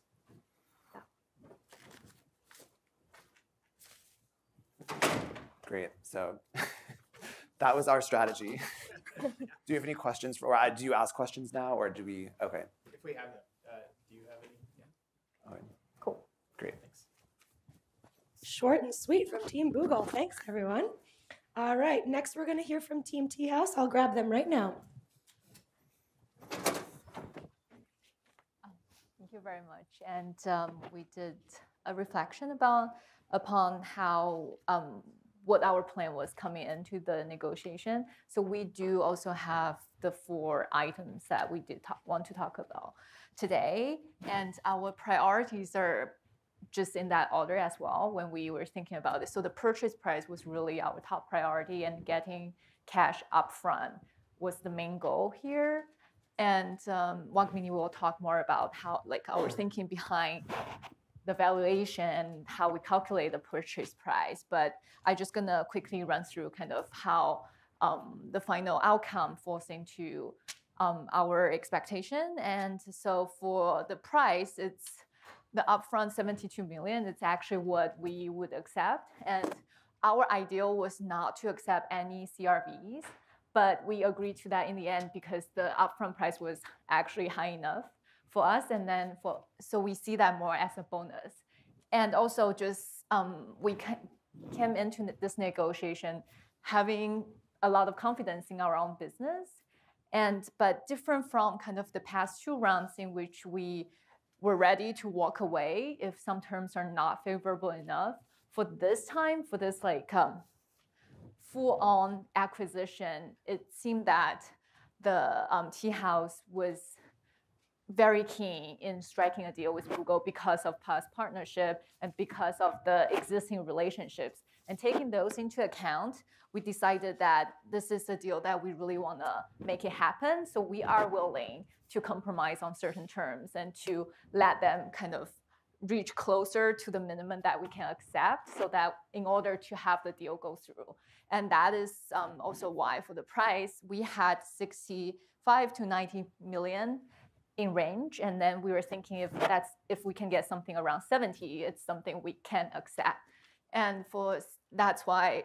Great. So that was our strategy. Do you have any questions? Do you ask questions now, or do we? Okay. If we have them, do you have any? Yeah. Okay. Cool. Great. Thanks. Short and sweet from Team Boogle. Thanks, everyone. All right. Next, we're going to hear from Team Teahouse. I'll grab them right now. Thank you very much. And we did a reflection upon how what our plan was coming into the negotiation. So we do also have the 4 items that we did want to talk about today. And our priorities are just in that order as well when we were thinking about it. So the purchase price was really our top priority, and getting cash upfront was the main goal here. And Waghmini will talk more about how, like, our thinking behind the valuation, how we calculate the purchase price. But I'm just gonna quickly run through kind of how the final outcome falls into our expectation. And so for the price, it's the upfront 72 million. It's actually what we would accept. And our ideal was not to accept any CRVs, but we agreed to that in the end because the upfront price was actually high enough for us. And then so we see that more as a bonus. And also just we came into this negotiation having a lot of confidence in our own business. But different from kind of the past 2 rounds in which we were ready to walk away if some terms are not favorable enough. For this time, for this like full-on acquisition, it seemed that the tea house was very keen in striking a deal with Boogle because of past partnership and because of the existing relationships. And taking those into account, we decided that this is a deal that we really want to make it happen. So we are willing to compromise on certain terms and to let them kind of reach closer to the minimum that we can accept, so that in order to have the deal go through. And that is also why for the price, we had 65 to 90 million in range. And then we were thinking if we can get something around 70, it's something we can accept. And that's why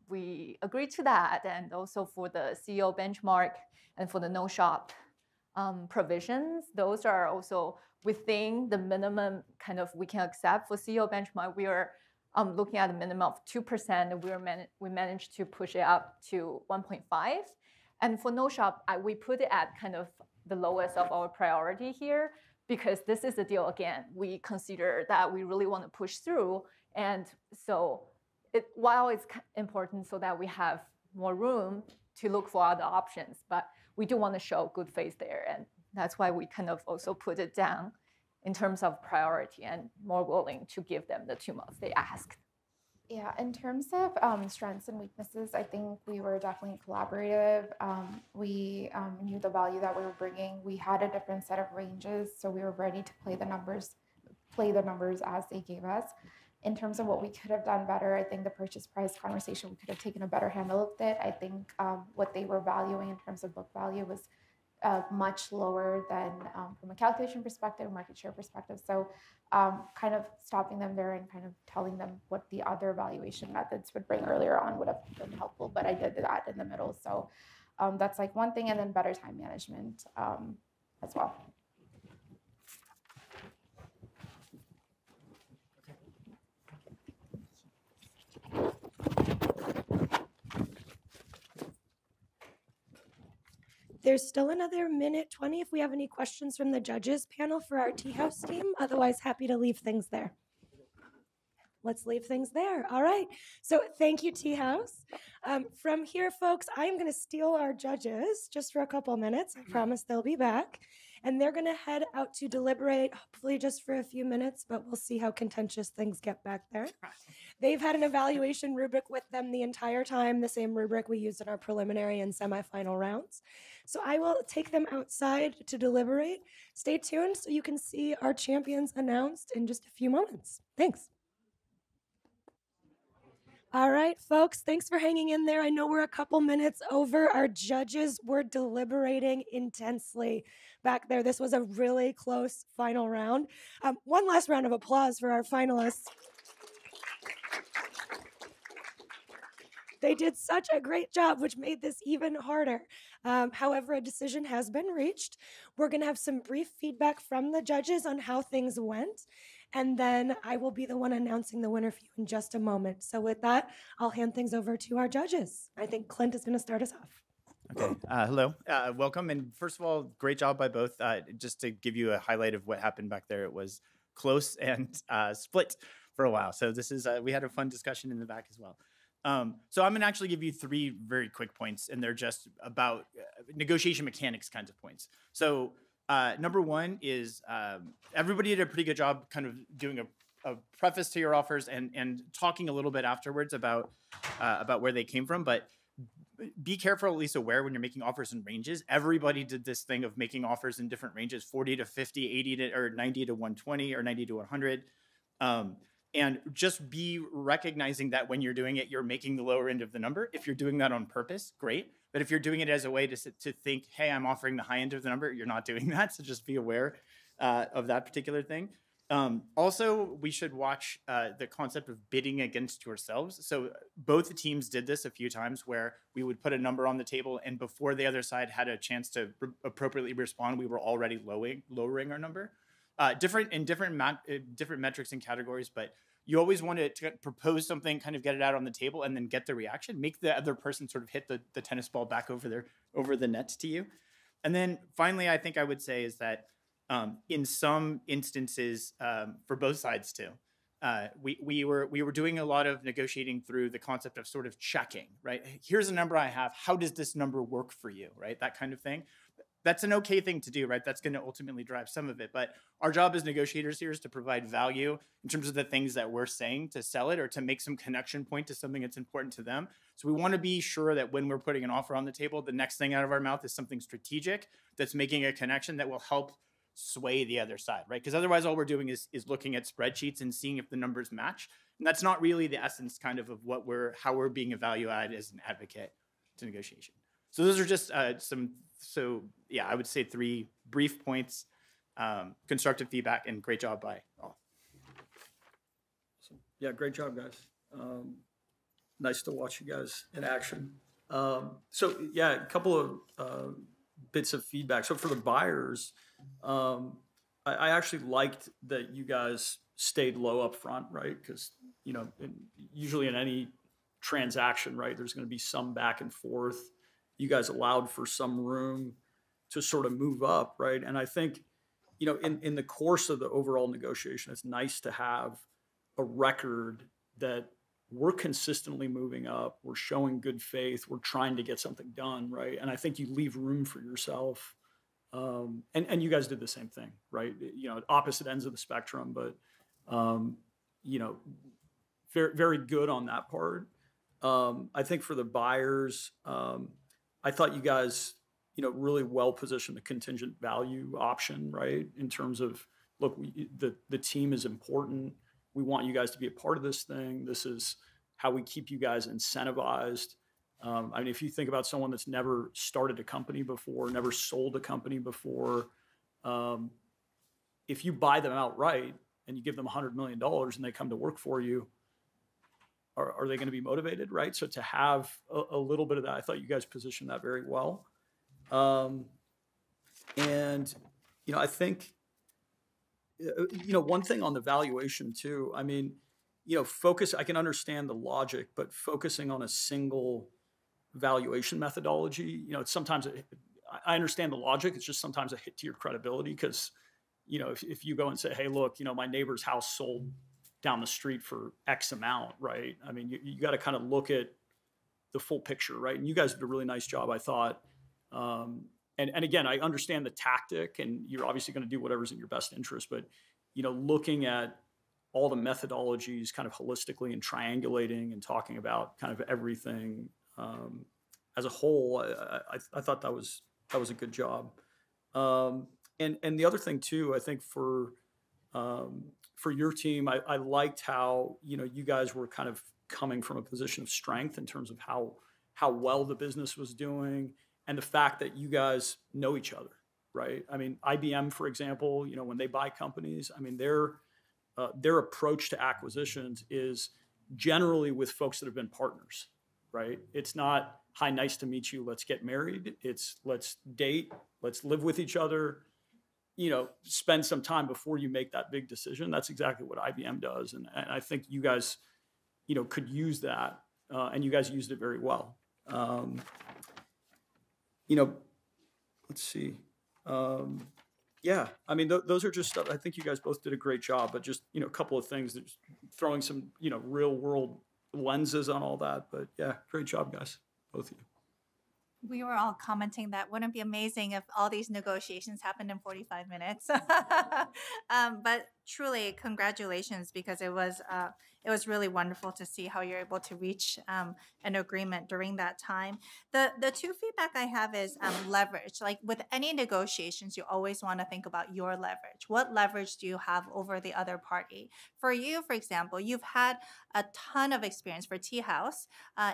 we agreed to that. And also for the CEO benchmark and for the no shop provisions, those are also within the minimum kind of we can accept for CEO benchmark. We are looking at a minimum of 2%, and we managed to push it up to 1.5. And for no shop, we put it at kind of the lowest of our priority here, because this is a deal, again, we consider that we really want to push through. And so while it's important so that we have more room to look for other options, but we do want to show good faith there. And that's why we kind of also put it down in terms of priority and more willing to give them the 2 months they asked. Yeah, in terms of strengths and weaknesses, I think we were definitely collaborative. We knew the value that we were bringing. We had a different set of ranges, so we were ready to play the numbers as they gave us. In terms of what we could have done better, I think the purchase price conversation, we could have taken a better handle of it. I think what they were valuing in terms of book value was much lower than from a calculation perspective, market share perspective. So kind of stopping them there and kind of telling them what the other valuation methods would bring earlier on would have been helpful, but I did that in the middle. So that's like one thing, and then better time management as well. There's still another minute 20 if we have any questions from the judges panel for our Teahouse team. Otherwise, happy to leave things there. Let's leave things there. All right. So thank you, Teahouse. From here, folks, I'm going to steal our judges just for a couple minutes. I promise they'll be back. And they're going to head out to deliberate, hopefully just for a few minutes, but we'll see how contentious things get back there. They've had an evaluation rubric with them the entire time, the same rubric we used in our preliminary and semifinal rounds. So I will take them outside to deliberate. Stay tuned so you can see our champions announced in just a few moments. Thanks. All right, folks, thanks for hanging in there. I know we're a couple minutes over. Our judges were deliberating intensely back there. This was a really close final round. One last round of applause for our finalists. They did such a great job, which made this even harder. However, a decision has been reached. We're going to have some brief feedback from the judges on how things went. And then I will be the one announcing the winner for you in just a moment. So with that, I'll hand things over to our judges. I think Clint is going to start us off. Okay. Hello. Welcome. And first of all, great job by both. Just to give you a highlight of what happened back there, it was close and split for a while. So this is we had a fun discussion in the back as well. So I'm going to actually give you 3 very quick points, and they're just about negotiation mechanics kinds of points. So number 1 is everybody did a pretty good job kind of doing a preface to your offers and talking a little bit afterwards about where they came from. But be careful, at least aware when you're making offers in ranges. Everybody did this thing of making offers in different ranges, 40 to 50, 80 to, or 90 to 120, or 90 to 100. And just be recognizing that when you're doing it, you're making the lower end of the number. If you're doing that on purpose, great. But if you're doing it as a way to think, hey, I'm offering the high end of the number, you're not doing that. So just be aware of that particular thing. Also, we should watch the concept of bidding against yourselves. So both teams did this a few times where we would put a number on the table, and before the other side had a chance to appropriately respond, we were already lowering our number. Different metrics and categories, but you always want to propose something, kind of get it out on the table, and then get the reaction. Make the other person sort of hit the tennis ball back over the net to you. And then finally, I think I would say is that in some instances, for both sides too, we were doing a lot of negotiating through the concept of sort of checking, right? Here's a number I have. How does this number work for you, right? That kind of thing. That's an okay thing to do, right? That's going to ultimately drive some of it. But our job as negotiators here is to provide value in terms of the things that we're saying to sell it or to make some connection point to something that's important to them. So we want to be sure that when we're putting an offer on the table, the next thing out of our mouth is something strategic that's making a connection that will help sway the other side, right? Because otherwise all we're doing is looking at spreadsheets and seeing if the numbers match. And that's not really the essence kind of how we're being a value add as an advocate to negotiation. So those are just So yeah, I would say 3 brief points, constructive feedback, and great job by all. Yeah, great job, guys. Nice to watch you guys in action. So yeah, a couple of bits of feedback. So for the buyers, I actually liked that you guys stayed low up front, right? Because, usually in any transaction, right, there's going to be some back and forth. You guys allowed for some room to sort of move up, right? And I think, in the course of the overall negotiation, it's nice to have a record that we're consistently moving up, we're showing good faith, we're trying to get something done, right? And I think you leave room for yourself. And you guys did the same thing, right? Opposite ends of the spectrum, but, very, very good on that part. I think for the buyers, I thought you guys, really well positioned the contingent value option, right? In terms of, look, the team is important. We want you guys to be a part of this thing. This is how we keep you guys incentivized. If you think about someone that's never started a company before, never sold a company before, if you buy them outright and you give them $100 million and they come to work for you, are they going to be motivated, right? So to have a little bit of that, I thought you guys positioned that very well. I think, one thing on the valuation too, focus, I can understand the logic, but focusing on a single valuation methodology, sometimes I understand the logic. It's just sometimes a hit to your credibility because, if you go and say, hey, look, my neighbor's house sold down the street for X amount, right? You got to kind of look at the full picture, right? And you guys did a really nice job, I thought. And again, I understand the tactic, and you're obviously going to do whatever's in your best interest. But looking at all the methodologies, kind of holistically, and triangulating and talking about kind of everything as a whole, I thought that was a good job. And the other thing too, I think for your team, I liked how you guys were kind of coming from a position of strength in terms of how well the business was doing. And the fact that you guys know each other, right? IBM, for example, when they buy companies, their approach to acquisitions is generally with folks that have been partners, right? It's not, hi, nice to meet you, let's get married. It's let's date, let's live with each other, spend some time before you make that big decision. That's exactly what IBM does. And I think you guys, could use that, and you guys used it very well. Let's see. Those are just stuff. I think you guys both did a great job, but just, a couple of things, just throwing some, real world lenses on all that. But yeah, great job, guys, both of you. We were all commenting that wouldn't it be amazing if all these negotiations happened in 45 minutes. But truly, congratulations, because it was really wonderful to see how you're able to reach an agreement during that time. The two feedback I have is leverage. Like with any negotiations, you always want to think about your leverage. What leverage do you have over the other party? For you, for example, you've had a ton of experience for GPTeahouse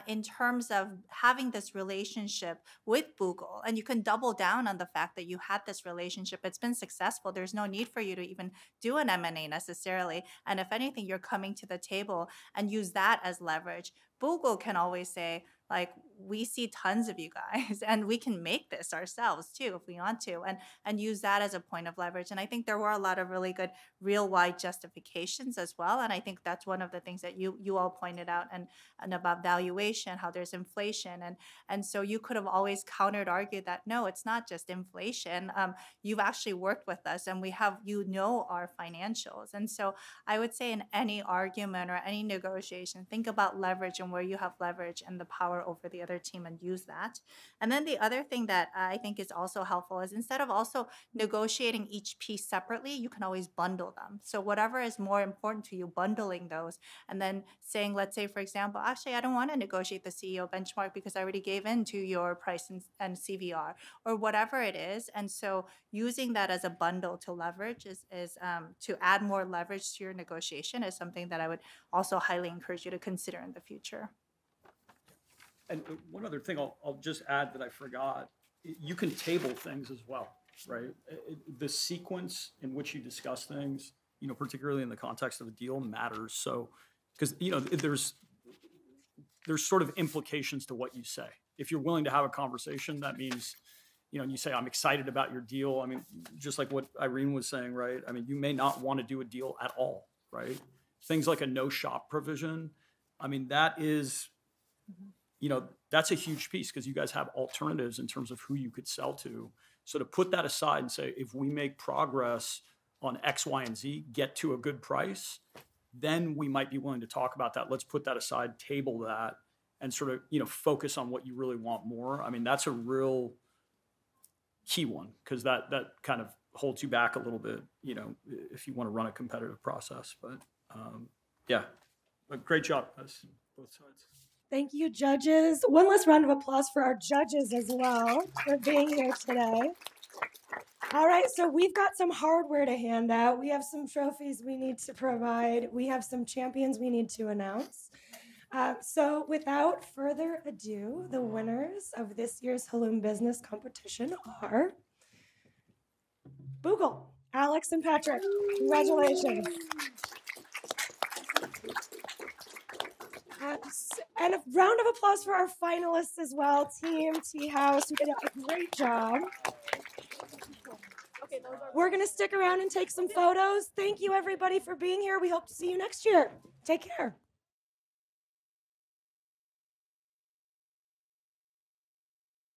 in terms of having this relationship with Boogle, and you can double down on the fact that you had this relationship. It's been successful. There's no need for you to even do an M&A necessarily. And if anything, you're coming to the table and use that as leverage. Boogle can always say, like, we see tons of you guys and we can make this ourselves too if we want to, and use that as a point of leverage. And I think there were a lot of really good real wide justifications as well. And I think that's one of the things that you all pointed out, and about valuation, how there's inflation. And so you could have always countered argued that, no, it's not just inflation. You've actually worked with us and we have, our financials. And so I would say in any argument or any negotiation, think about leverage and where you have leverage and the power over the other team, and use that. And then the other thing that I think is also helpful is, instead of also negotiating each piece separately, you can always bundle them. So whatever is more important to you, bundling those, and then saying, let's say, for example, actually, I don't want to negotiate the CEO benchmark because I already gave in to your price and CVR, or whatever it is. And so using that as a bundle to leverage is to add more leverage to your negotiation is something that I would also highly encourage you to consider in the future. And one other thing I'll just add that I forgot, you can table things as well, right? The sequence in which you discuss things, particularly in the context of a deal, matters. So, because, there's sort of implications to what you say. If you're willing to have a conversation, that means, and you say, I'm excited about your deal. I mean, just like what Irene was saying, right? I mean, you may not want to do a deal at all, right? Things like a no shop provision. I mean, that is, that's a huge piece because you guys have alternatives in terms of who you could sell to. So to put that aside and say, if we make progress on X, Y, and Z, get to a good price, then we might be willing to talk about that. Let's put that aside, table that, and sort of, focus on what you really want more. I mean, that's a real key one because that kind of holds you back a little bit, if you want to run a competitive process. But yeah, but great job, guys, both sides. Thank you, judges. One last round of applause for our judges as well for being here today. All right, so we've got some hardware to hand out. We have some trophies we need to provide. We have some champions we need to announce. So without further ado, the winners of this year's Halloum Business Competition are Boogle, Alex and Patrick. Congratulations. And a round of applause for our finalists as well, Team GPTeahouse, who did a great job. We're going to stick around and take some photos. Thank you, everybody, for being here. We hope to see you next year. Take care.